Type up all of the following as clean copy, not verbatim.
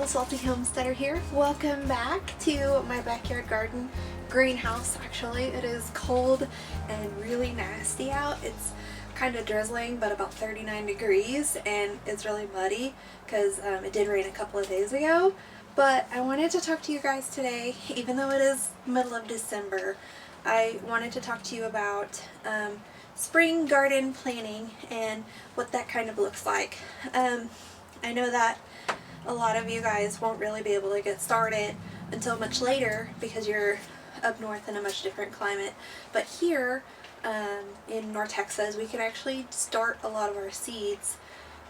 beautiful Salty Homesteader here. Welcome back to my backyard garden greenhouse. Actually, it is cold and really nasty out. It's kind of drizzling, but about 39 degrees, and it's really muddy because it did rain a couple of days ago. But I wanted to talk to you guys today, even though it is middle of December. I wanted to talk to you about spring garden planning and what that kind of looks like. I know that a lot of you guys won't really be able to get started until much later because you're up north in a much different climate. But here in North Texas, we can actually start a lot of our seeds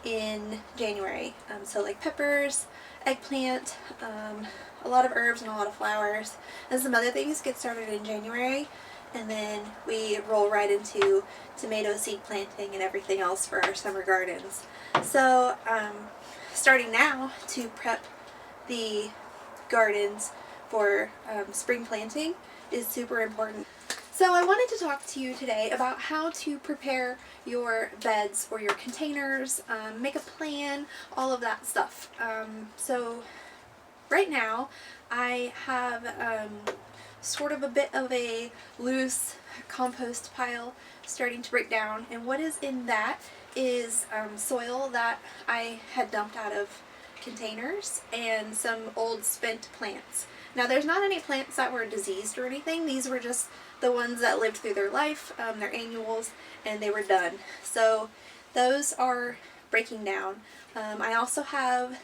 in January. So like peppers, eggplant, a lot of herbs and a lot of flowers, and some other things get started in January. And then we roll right into tomato seed planting and everything else for our summer gardens. So starting now to prep the gardens for spring planting is super important. So I wanted to talk to you today about how to prepare your beds or your containers, make a plan, all of that stuff. So right now I have sort of a bit of a loose compost pile starting to break down, and what is in that is soil that I had dumped out of containers and some old spent plants. Now there's not any plants that were diseased or anything. These were just the ones that lived through their life, their annuals, and they were done. So those are breaking down. I also have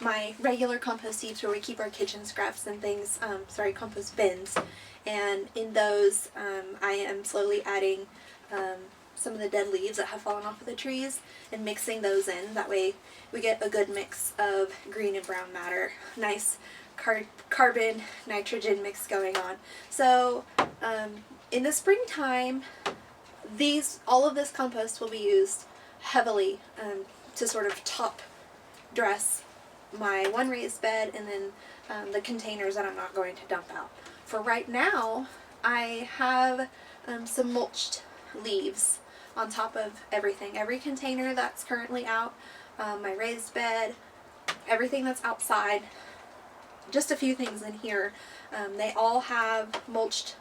my regular compost heaps where we keep our kitchen scraps and things, compost bins, and in those I am slowly adding some of the dead leaves that have fallen off of the trees and mixing those in. That way we get a good mix of green and brown matter, nice carbon nitrogen mix going on. So in the springtime, all of this compost will be used heavily to sort of top dress my one raised bed and then the containers that I'm not going to dump out. For right now, I have some mulched leaves on top of everything. Every container that's currently out, my raised bed, everything that's outside, just a few things in here, they all have mulched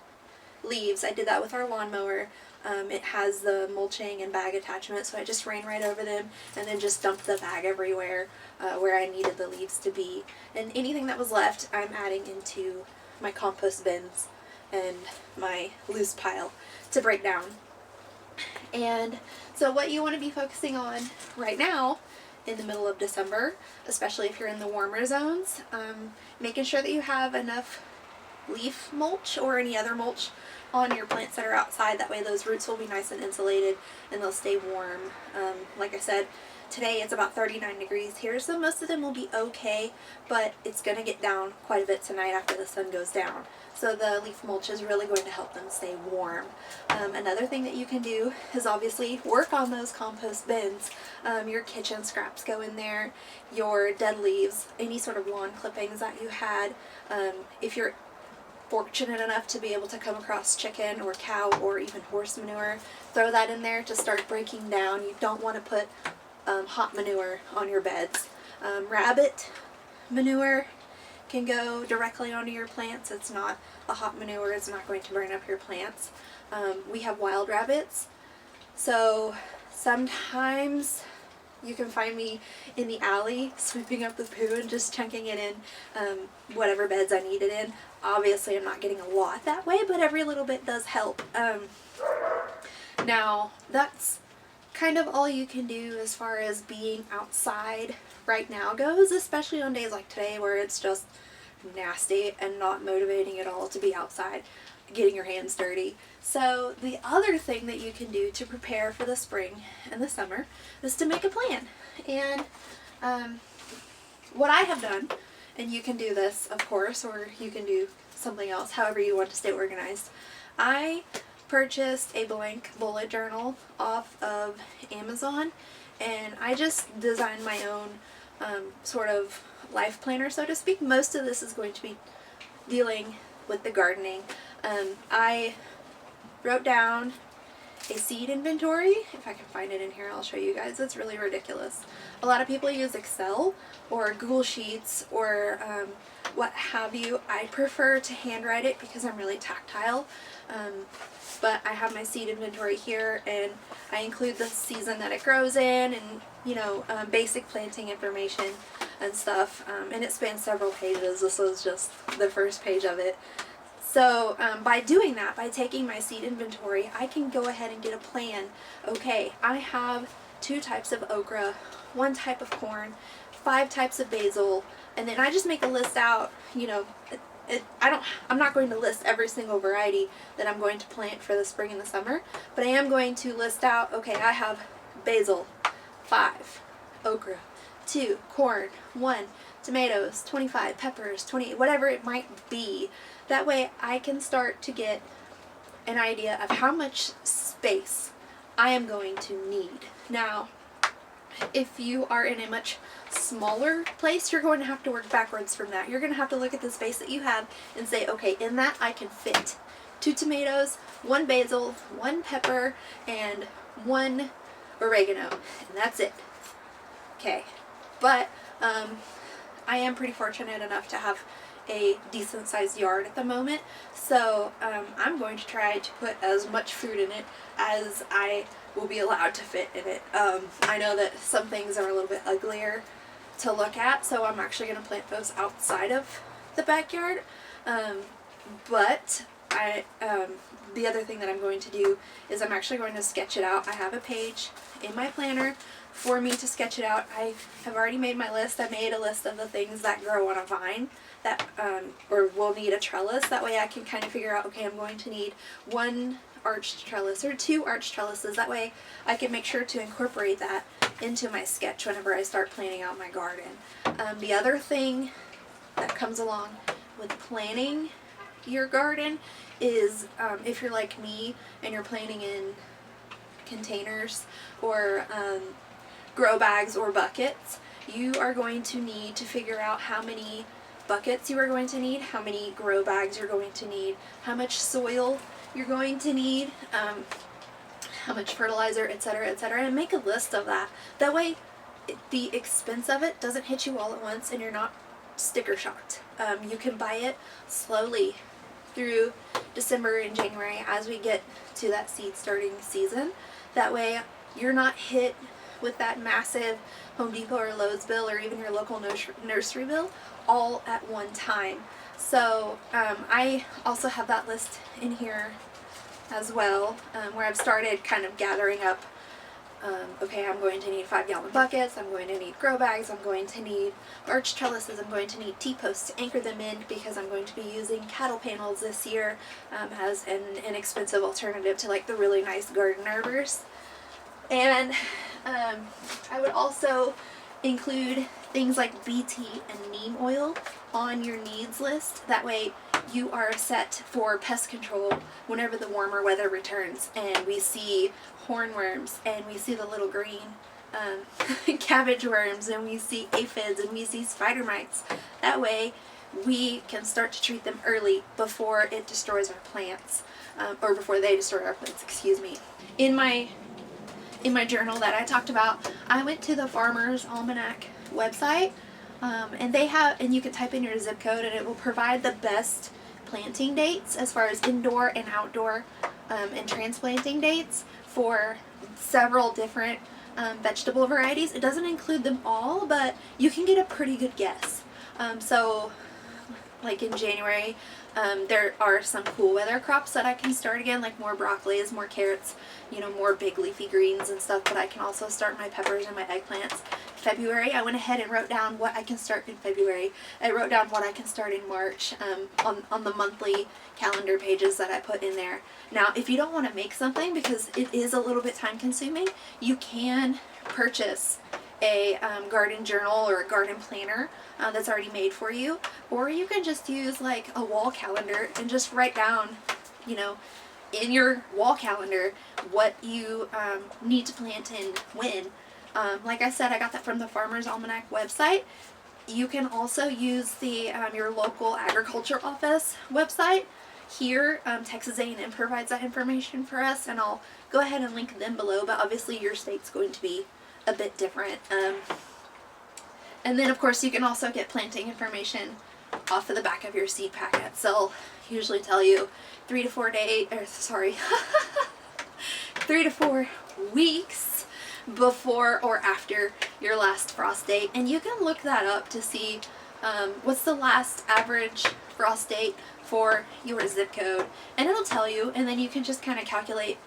leaves. I did that with our lawnmower. It has the mulching and bag attachment, so I just ran right over them and then just dumped the bag everywhere where I needed the leaves to be. And anything that was left, I'm adding into my compost bins and my loose pile to break down. And so what you want to be focusing on right now in the middle of December, especially if you're in the warmer zones, making sure that you have enough leaf mulch or any other mulch on your plants that are outside. That way those roots will be nice and insulated and they'll stay warm. Like I said, today it's about 39 degrees here, so most of them will be okay, but it's going to get down quite a bit tonight after the sun goes down. So the leaf mulch is really going to help them stay warm. Another thing that you can do is obviously work on those compost bins. Your kitchen scraps go in there, your dead leaves, any sort of lawn clippings that you had. If you're fortunate enough to be able to come across chicken or cow or even horse manure, throw that in there to start breaking down. You don't want to put hot manure on your beds. Rabbit manure can go directly onto your plants. It's not a hot manure. It's not going to burn up your plants. We have wild rabbits, so sometimes you can find me in the alley sweeping up the poo and just chunking it in whatever beds I need it in. Obviously I'm not getting a lot that way, but every little bit does help. Now that's kind of all you can do as far as being outside right now goes, especially on days like today where it's just nasty and not motivating at all to be outside getting your hands dirty. So the other thing that you can do to prepare for the spring and the summer is to make a plan. And what I have done, and you can do this of course, or you can do something else, however you want to stay organized. I purchased a blank bullet journal off of Amazon, and I just designed my own sort of life planner, so to speak. Most of this is going to be dealing with the gardening. I wrote down a seed inventory. If I can find it in here, I'll show you guys. It's really ridiculous. A lot of people use Excel or Google Sheets or what have you. I prefer to handwrite it because I'm really tactile. But I have my seed inventory here, and I include the season that it grows in, and basic planting information and stuff. And it spans several pages. This was just the first page of it. So by doing that, by taking my seed inventory, I can go ahead and get a plan. Okay, I have 2 types of okra, 1 type of corn, 5 types of basil, and then I just make a list out. I'm not going to list every single variety that I'm going to plant for the spring and the summer, but I am going to list out, okay, I have basil, 5, okra, 2, corn, 1, tomatoes, 25, peppers, 20, whatever it might be. That way I can start to get an idea of how much space I am going to need. Now, if you are in a much smaller place, you're going to have to work backwards from that. You're going to have to look at the space that you have and say, okay, in that I can fit 2 tomatoes, 1 basil, 1 pepper, and 1 oregano, and that's it. Okay, but I am pretty fortunate enough to have a decent sized yard at the moment, so I'm going to try to put as much food in it as I will be allowed to fit in it. I know that some things are a little bit uglier to look at, so I'm actually going to plant those outside of the backyard. But the other thing that I'm going to do is I'm actually going to sketch it out. I have a page in my planner for me to sketch it out. I have already made my list. I made a list of the things that grow on a vine that or will need a trellis. That way I can kind of figure out, okay, I'm going to need 1 arched trellis or 2 arched trellises. That way I can make sure to incorporate that into my sketch whenever I start planning out my garden. The other thing that comes along with planning your garden is if you're like me and you're planting in containers or grow bags or buckets, you are going to need to figure out how many buckets you are going to need, how many grow bags you're going to need, how much soil you're going to need, how much fertilizer, etc., and make a list of that. That way the expense of it doesn't hit you all at once and you're not sticker shocked. You can buy it slowly through December and January as we get to that seed starting season. That way you're not hit with that massive Home Depot or Lowe's bill or even your local nursery bill all at one time. So I also have that list in here as well, where I've started kind of gathering up, okay, I'm going to need 5-gallon buckets, I'm going to need grow bags, I'm going to need arch trellises, I'm going to need T-posts to anchor them in because I'm going to be using cattle panels this year as an inexpensive alternative to like the really nice garden arbors. And I would also include things like BT and neem oil on your needs list. That way you are set for pest control whenever the warmer weather returns and we see hornworms and we see the little green cabbage worms and we see aphids and we see spider mites. That way we can start to treat them early before it destroys our plants, or before they destroy our plants, excuse me. In my journal that I talked about, I went to the Farmer's Almanac website, and you can type in your zip code and it will provide the best planting dates as far as indoor and outdoor and transplanting dates for several different vegetable varieties. It doesn't include them all, but you can get a pretty good guess. So like in January, there are some cool weather crops that I can start again, like more broccolis, more carrots, more big leafy greens and stuff, but I can also start my peppers and my eggplants. February, I went ahead and wrote down what I can start in February. I wrote down what I can start in March on the monthly calendar pages that I put in there. Now, if you don't want to make something because it is a little bit time consuming, you can purchase a garden journal or a garden planner that's already made for you, or you can just use like a wall calendar and just write down, in your wall calendar what you need to plant and when. Like I said, I got that from the Farmer's Almanac website. You can also use the your local agriculture office website. here, Texas A&M provides that information for us, and I'll go ahead and link them below, but obviously your state's going to be a bit different. And then of course you can also get planting information off of the back of your seed packets. They'll usually tell you 3 to 4 days, or sorry, 3 to 4 weeks before or after your last frost date, and you can look that up to see what's the last average frost date for your zip code, and it'll tell you, and then you can just kind of calculate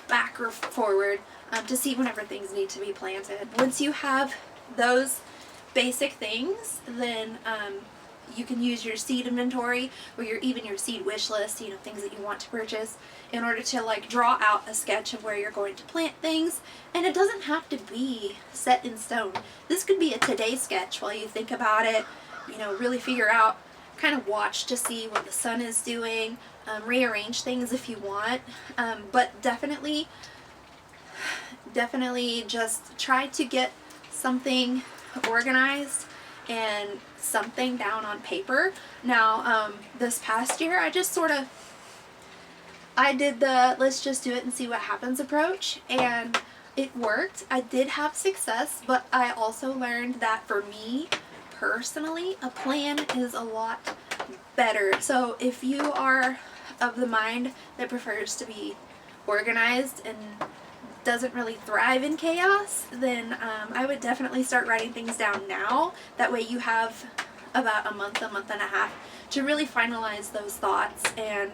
back or forward to see whenever things need to be planted. Once you have those basic things, then you can use your seed inventory or even your seed wish list, you know, things that you want to purchase, in order to like draw out a sketch of where you're going to plant things. And it doesn't have to be set in stone. This could be a today sketch while you think about it, you know, really figure out, kind of watch to see what the sun is doing, rearrange things if you want, but definitely just try to get something organized and something down on paper. Now, this past year, I did the let's just do it and see what happens approach, and it worked. I did have success, but I also learned that for me personally, a plan is a lot better. So if you are of the mind that prefers to be organized and doesn't really thrive in chaos, then I would definitely start writing things down now. That way you have about a month and a half to really finalize those thoughts. And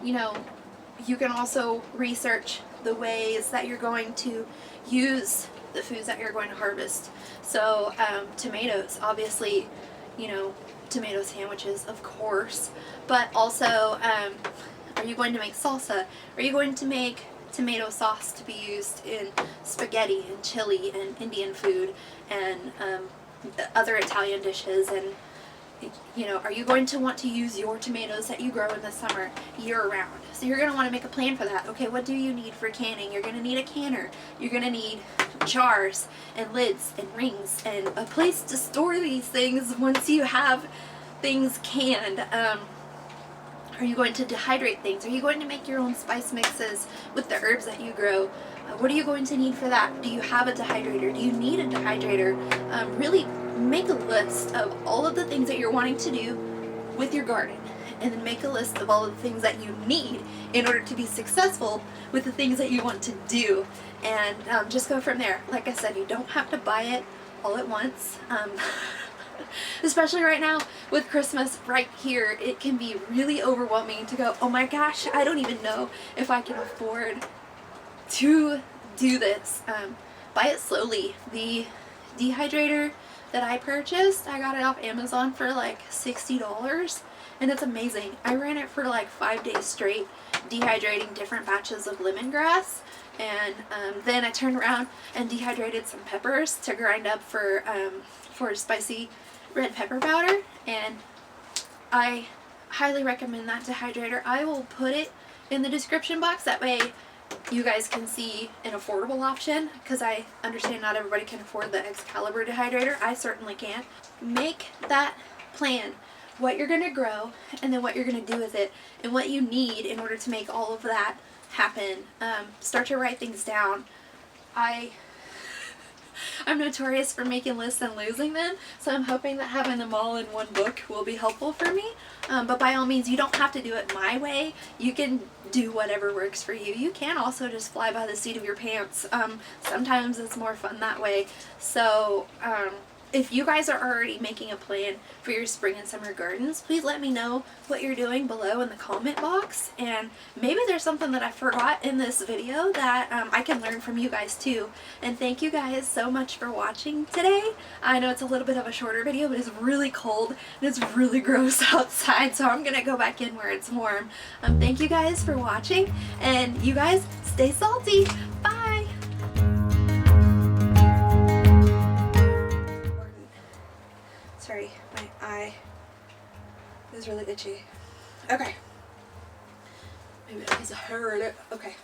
you know, you can also research the ways that you're going to use the foods that you're going to harvest. So tomatoes, obviously, you know, tomato sandwiches, of course, but also are you going to make salsa? Are you going to make tomato sauce to be used in spaghetti and chili and Indian food and other Italian dishes? And you know, are you going to want to use your tomatoes that you grow in the summer year round? So you're going to want to make a plan for that. Okay, what do you need for canning? You're going to need a canner. You're going to need jars and lids and rings and a place to store these things once you have things canned. Are you going to dehydrate things? Are you going to make your own spice mixes with the herbs that you grow? What are you going to need for that? Do you have a dehydrator? Do you need a dehydrator? Really make a list of all of the things that you're wanting to do with your garden, and then make a list of all of the things that you need in order to be successful with the things that you want to do, and just go from there. Like I said, you don't have to buy it all at once. Especially right now with Christmas right here, it can be really overwhelming to go, oh my gosh, I don't even know if I can afford to do this. Buy it slowly. The dehydrator that I purchased, I got it off Amazon for like $60, and it's amazing. I ran it for like 5 days straight, dehydrating different batches of lemongrass, and then I turned around and dehydrated some peppers to grind up for spicy red pepper powder, and I highly recommend that dehydrator. I will put it in the description box, that way you guys can see an affordable option, because I understand not everybody can afford the Excalibur dehydrator. I certainly can't. Make that plan, what you're going to grow, and then what you're going to do with it, and what you need in order to make all of that happen. Start to write things down. I'm notorious for making lists and losing them, so I'm hoping that having them all in one book will be helpful for me. But by all means, you don't have to do it my way. You can do whatever works for you. You can also just fly by the seat of your pants. Sometimes it's more fun that way. So if you guys are already making a plan for your spring and summer gardens, please let me know what you're doing below in the comment box, and maybe there's something that I forgot in this video that I can learn from you guys too. And thank you guys so much for watching today. I know it's a little bit of a shorter video, but it's really cold and it's really gross outside, so I'm gonna go back in where it's warm. Thank you guys for watching, and you guys stay salty. Bye! Sorry, my eye is really itchy. Okay. Maybe it needs a hurt. Okay.